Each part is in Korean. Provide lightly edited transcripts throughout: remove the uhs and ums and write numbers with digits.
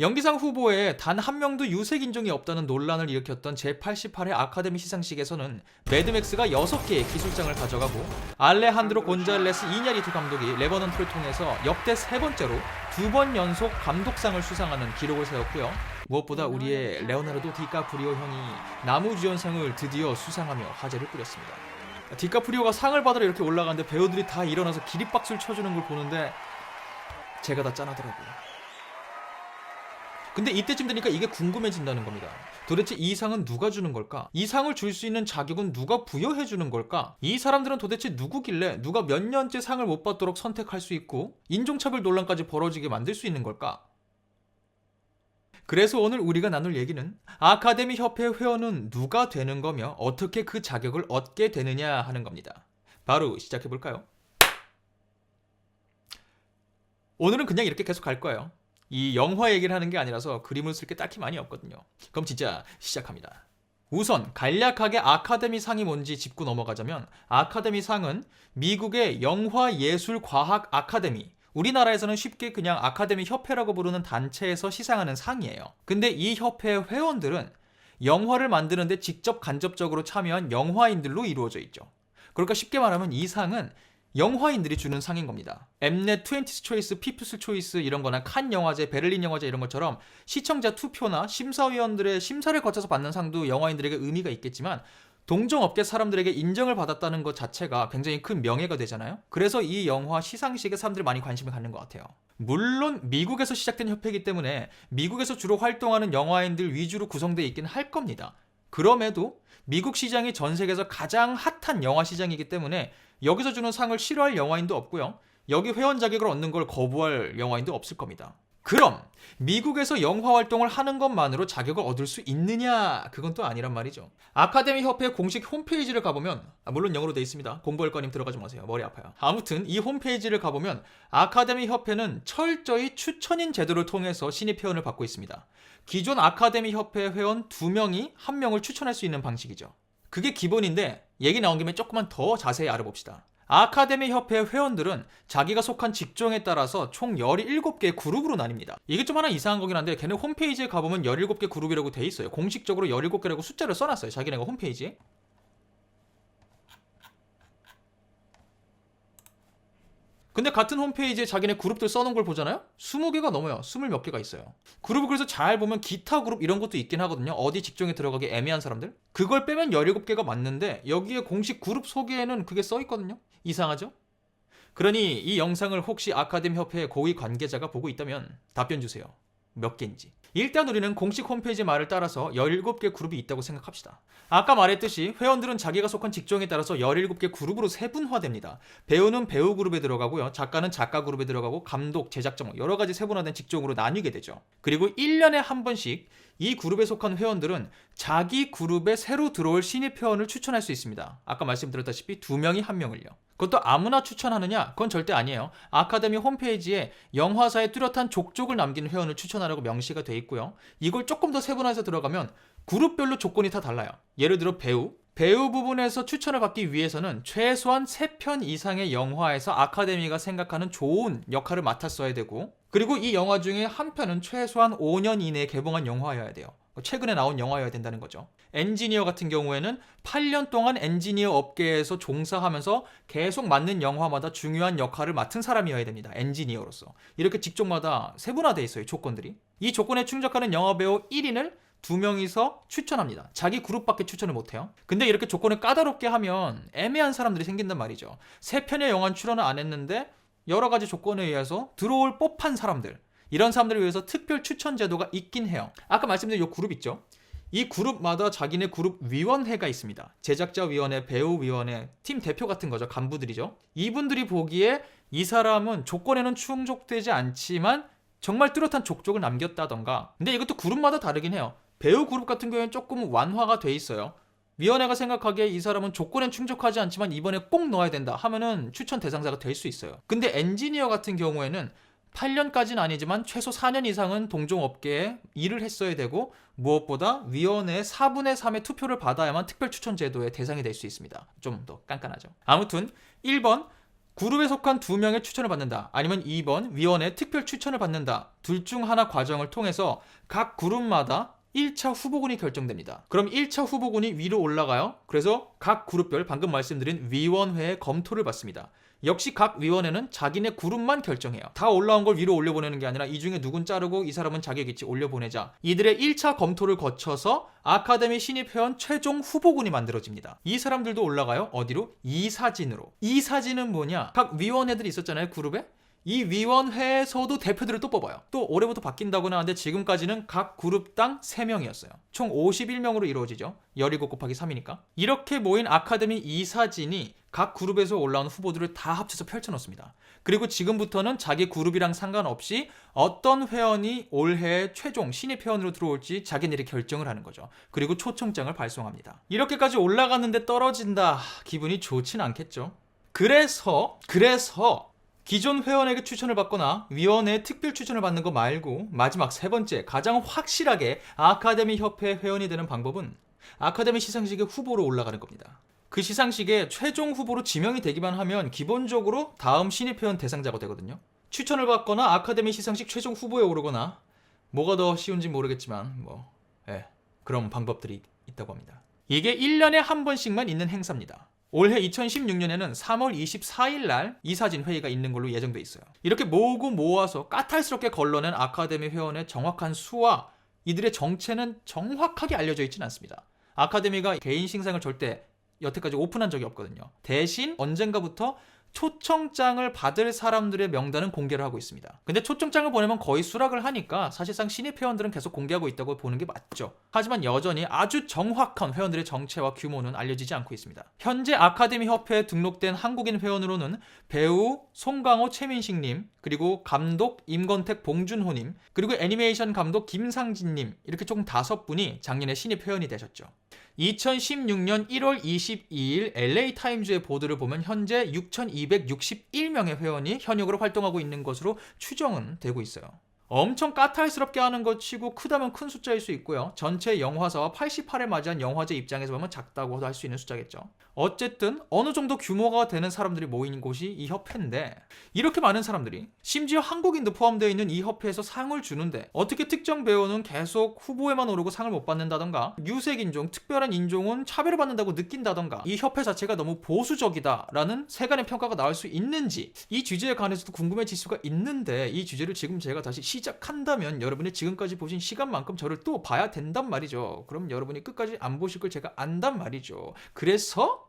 연기상 후보에 단 한 명도 유색 인종이 없다는 논란을 일으켰던 제88회 아카데미 시상식에서는 매드맥스가 6개의 기술장을 가져가고 알레한드로 곤잘레스 이냐리투 감독이 레버넌트를 통해서 역대 3번째로 2번 연속 감독상을 수상하는 기록을 세웠고요. 무엇보다 우리의 레오나르도 디카프리오 형이 나무주연상을 드디어 수상하며 화제를 뿌렸습니다. 디카프리오가 상을 받으러 이렇게 올라가는데 배우들이 다 일어나서 기립박수를 쳐주는 걸 보는데 제가 다 짠하더라고요. 근데 이때쯤 되니까 이게 궁금해진다는 겁니다. 도대체 이 상은 누가 주는 걸까? 이 상을 줄 수 있는 자격은 누가 부여해 주는 걸까? 이 사람들은 도대체 누구길래 누가 몇 년째 상을 못 받도록 선택할 수 있고 인종차별 논란까지 벌어지게 만들 수 있는 걸까? 그래서 오늘 우리가 나눌 얘기는 아카데미 협회 회원은 누가 되는 거며 어떻게 그 자격을 얻게 되느냐 하는 겁니다. 바로 시작해볼까요? 오늘은 그냥 이렇게 계속 갈 거예요. 이 영화 얘기를 하는 게 아니라서 그림을 쓸 게 딱히 많이 없거든요. 그럼 진짜 시작합니다. 우선 간략하게 아카데미 상이 뭔지 짚고 넘어가자면 아카데미 상은 미국의 영화예술과학 아카데미, 우리나라에서는 쉽게 그냥 아카데미 협회라고 부르는 단체에서 시상하는 상이에요. 근데 이 협회 회원들은 영화를 만드는데 직접 간접적으로 참여한 영화인들로 이루어져 있죠. 그러니까 쉽게 말하면 이 상은 영화인들이 주는 상인 겁니다. 엠넷 20th 초이스, 피프스 초이스 이런 거나 칸 영화제, 베를린 영화제 이런 것처럼 시청자 투표나 심사위원들의 심사를 거쳐서 받는 상도 영화인들에게 의미가 있겠지만 동종업계 사람들에게 인정을 받았다는 것 자체가 굉장히 큰 명예가 되잖아요. 그래서 이 영화 시상식에 사람들이 많이 관심을 갖는 것 같아요. 물론 미국에서 시작된 협회이기 때문에 미국에서 주로 활동하는 영화인들 위주로 구성되어 있긴 할 겁니다. 그럼에도 미국 시장이 전 세계에서 가장 핫한 영화 시장이기 때문에 여기서 주는 상을 싫어할 영화인도 없고요. 여기 회원 자격을 얻는 걸 거부할 영화인도 없을 겁니다. 그럼 미국에서 영화 활동을 하는 것만으로 자격을 얻을 수 있느냐? 그건 또 아니란 말이죠. 아카데미 협회 공식 홈페이지를 가보면 물론 영어로 돼 있습니다. 공부할 거님 들어가지 마세요. 머리 아파요. 아무튼 이 홈페이지를 가보면 아카데미 협회는 철저히 추천인 제도를 통해서 신입 회원을 받고 있습니다. 기존 아카데미 협회 회원 2명이 1명을 추천할 수 있는 방식이죠. 그게 기본인데 얘기 나온 김에 조금만 더 자세히 알아봅시다. 아카데미 협회 회원들은 자기가 속한 직종에 따라서 총 17개의 그룹으로 나뉩니다. 이게 좀 하나 이상한 거긴 한데 걔네 홈페이지에 가보면 17개 그룹이라고 돼 있어요. 공식적으로 17개라고 숫자를 써놨어요. 자기네가 홈페이지에. 근데 같은 홈페이지에 자기네 그룹들 써놓은 걸 보잖아요? 20개가 넘어요. 20 몇 개가 있어요. 그룹을 그래서 잘 보면 기타 그룹 이런 것도 있긴 하거든요. 어디 직종에 들어가기 애매한 사람들? 그걸 빼면 17개가 맞는데 여기에 공식 그룹 소개에는 그게 써있거든요. 이상하죠? 그러니 이 영상을 혹시 아카데미 협회 고위 관계자가 보고 있다면 답변 주세요. 몇 개인지. 일단 우리는 공식 홈페이지 말을 따라서 17개 그룹이 있다고 생각합시다. 아까 말했듯이 회원들은 자기가 속한 직종에 따라서 17개 그룹으로 세분화됩니다. 배우는 배우 그룹에 들어가고요. 작가는 작가 그룹에 들어가고 감독, 제작자 여러 가지 세분화된 직종으로 나뉘게 되죠. 그리고 1년에 한 번씩 이 그룹에 속한 회원들은 자기 그룹에 새로 들어올 신입 회원을 추천할 수 있습니다. 아까 말씀드렸다시피 2명이 1명을요. 그것도 아무나 추천하느냐? 그건 절대 아니에요. 아카데미 홈페이지에 영화사에 뚜렷한 족족을 남긴 회원을 추천하라고 명시가 돼 있고요. 이걸 조금 더 세분화해서 들어가면 그룹별로 조건이 다 달라요. 예를 들어 배우 부분에서 추천을 받기 위해서는 최소한 3편 이상의 영화에서 아카데미가 생각하는 좋은 역할을 맡았어야 되고, 그리고 이 영화 중에 한 편은 최소한 5년 이내에 개봉한 영화여야 돼요. 최근에 나온 영화여야 된다는 거죠. 엔지니어 같은 경우에는 8년 동안 엔지니어 업계에서 종사하면서 계속 맡는 영화마다 중요한 역할을 맡은 사람이어야 됩니다. 엔지니어로서. 이렇게 직종마다 세분화되어 있어요. 조건들이. 이 조건에 충족하는 영화배우 1인을 2명이서 추천합니다. 자기 그룹밖에 추천을 못해요. 근데 이렇게 조건을 까다롭게 하면 애매한 사람들이 생긴단 말이죠. 3편의 영화 출연을 안 했는데 여러 가지 조건에 의해서 들어올 법한 사람들, 이런 사람들을 위해서 특별 추천 제도가 있긴 해요. 아까 말씀드린 이 그룹 있죠? 이 그룹마다 자기네 그룹 위원회가 있습니다. 제작자위원회, 배우위원회, 팀 대표 같은 거죠. 간부들이죠. 이분들이 보기에 이 사람은 조건에는 충족되지 않지만 정말 뚜렷한 족족을 남겼다던가. 근데 이것도 그룹마다 다르긴 해요. 배우 그룹 같은 경우에는 조금 완화가 돼 있어요. 위원회가 생각하기에 이 사람은 조건엔 충족하지 않지만 이번에 꼭 넣어야 된다 하면은 추천 대상자가 될 수 있어요. 근데 엔지니어 같은 경우에는 8년까지는 아니지만 최소 4년 이상은 동종업계에 일을 했어야 되고, 무엇보다 위원회의 4분의 3의 투표를 받아야만 특별 추천 제도의 대상이 될 수 있습니다. 좀 더 깐깐하죠. 아무튼 1번 그룹에 속한 2명의 추천을 받는다. 아니면 2번 위원회 특별 추천을 받는다. 둘 중 하나 과정을 통해서 각 그룹마다 1차 후보군이 결정됩니다. 그럼 1차 후보군이 위로 올라가요. 그래서 각 그룹별 방금 말씀드린 위원회의 검토를 받습니다. 역시 각 위원회는 자기네 그룹만 결정해요. 다 올라온 걸 위로 올려보내는 게 아니라 이 중에 누군 자르고 이 사람은 자기 위치 올려보내자. 이들의 1차 검토를 거쳐서 아카데미 신입회원 최종 후보군이 만들어집니다. 이 사람들도 올라가요. 어디로? 이사진으로. 이사진은 뭐냐? 각 위원회들이 있었잖아요. 그룹에. 이 위원회에서도 대표들을 또 뽑아요. 또 올해부터 바뀐다고는 하는데 지금까지는 각 그룹당 3명이었어요. 총 51명으로 이루어지죠. 17 곱하기 3이니까. 이렇게 모인 아카데미 이사진이 각 그룹에서 올라온 후보들을 다 합쳐서 펼쳐놓습니다. 그리고 지금부터는 자기 그룹이랑 상관없이 어떤 회원이 올해 최종 신입 회원으로 들어올지 자기네들이 결정을 하는 거죠. 그리고 초청장을 발송합니다. 이렇게까지 올라갔는데 떨어진다. 기분이 좋진 않겠죠. 그래서 기존 회원에게 추천을 받거나 위원회의 특별 추천을 받는 거 말고 마지막 3번째 가장 확실하게 아카데미 협회 회원이 되는 방법은 아카데미 시상식의 후보로 올라가는 겁니다. 그 시상식에 최종 후보로 지명이 되기만 하면 기본적으로 다음 신입회원 대상자가 되거든요. 추천을 받거나 아카데미 시상식 최종 후보에 오르거나 뭐가 더 쉬운지 모르겠지만 그런 방법들이 있다고 합니다. 이게 1년에 한 번씩만 있는 행사입니다. 올해 2016년에는 3월 24일 날 이사진 회의가 있는 걸로 예정돼 있어요. 이렇게 모으고 모아서 까탈스럽게 걸러낸 아카데미 회원의 정확한 수와 이들의 정체는 정확하게 알려져 있지는 않습니다. 아카데미가 개인 신상을 절대 여태까지 오픈한 적이 없거든요. 대신 언젠가부터 초청장을 받을 사람들의 명단은 공개를 하고 있습니다. 근데 초청장을 보내면 거의 수락을 하니까 사실상 신입 회원들은 계속 공개하고 있다고 보는 게 맞죠. 하지만 여전히 아주 정확한 회원들의 정체와 규모는 알려지지 않고 있습니다. 현재 아카데미 협회에 등록된 한국인 회원으로는 배우 송강호 최민식님, 그리고 감독 임건택 봉준호님, 그리고 애니메이션 감독 김상진님, 이렇게 총 5분이 작년에 신입 회원이 되셨죠. 2016년 1월 22일 LA타임즈의 보도를 보면 현재 6,261명의 회원이 현역으로 활동하고 있는 것으로 추정은 되고 있어요. 엄청 까탈스럽게 하는 것 치고 크다면 큰 숫자일 수 있고요. 전체 영화사와 88회 맞이한 영화제 입장에서 보면 작다고도 할 수 있는 숫자겠죠. 어쨌든 어느 정도 규모가 되는 사람들이 모이는 곳이 이 협회인데 이렇게 많은 사람들이 심지어 한국인도 포함되어 있는 이 협회에서 상을 주는데 어떻게 특정 배우는 계속 후보에만 오르고 상을 못 받는다던가 유색인종, 특별한 인종은 차별을 받는다고 느낀다던가 이 협회 자체가 너무 보수적이다라는 세간의 평가가 나올 수 있는지 이 주제에 관해서도 궁금해질 수가 있는데 이 주제를 지금 제가 다시 시작한다면 여러분이 지금까지 보신 시간만큼 저를 또 봐야 된단 말이죠. 그럼 여러분이 끝까지 안 보실 걸 제가 안단 말이죠. 그래서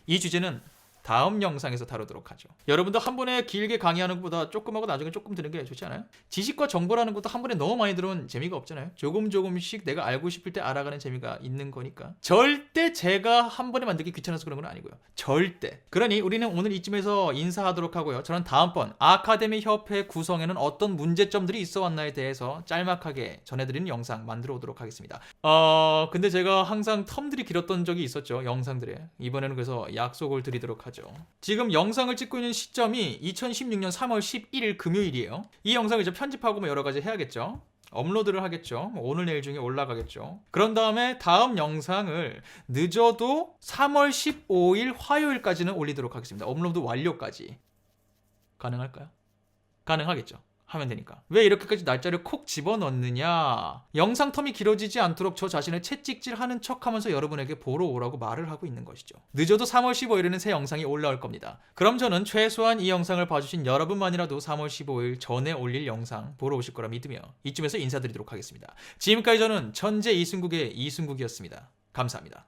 이 주제는 다음 영상에서 다루도록 하죠. 여러분도 한 번에 길게 강의하는 것보다 조금 하고 나중에 조금 드는 게 좋지 않아요? 지식과 정보라는 것도 한 번에 너무 많이 들으면 재미가 없잖아요. 조금씩 내가 알고 싶을 때 알아가는 재미가 있는 거니까. 절대 제가 한 번에 만들기 귀찮아서 그런 건 아니고요. 절대. 그러니 우리는 오늘 이쯤에서 인사하도록 하고요. 저는 다음번 아카데미 협회 구성에는 어떤 문제점들이 있어 왔나에 대해서 짤막하게 전해드리는 영상 만들어 오도록 하겠습니다. 근데 제가 항상 텀들이 길었던 적이 있었죠. 영상들에. 이번에는 그래서 약속을 드리도록 하죠. 지금 영상을 찍고 있는 시점이 2016년 3월 11일 금요일이에요. 이 영상을 이제 편집하고 뭐 여러 가지 해야겠죠. 업로드를 하겠죠. 오늘 내일 중에 올라가겠죠. 그런 다음에 다음 영상을 늦어도 3월 15일 화요일까지는 올리도록 하겠습니다. 업로드 완료까지. 가능할까요? 가능하겠죠. 하면 되니까. 왜 이렇게까지 날짜를 콕 집어넣느냐? 영상 텀이 길어지지 않도록 저 자신을 채찍질하는 척하면서 여러분에게 보러 오라고 말을 하고 있는 것이죠. 늦어도 3월 15일에는 새 영상이 올라올 겁니다. 그럼 저는 최소한 이 영상을 봐주신 여러분만이라도 3월 15일 전에 올릴 영상 보러 오실 거라 믿으며 이쯤에서 인사드리도록 하겠습니다. 지금까지 저는 천재 이승국의 이승국이었습니다. 감사합니다.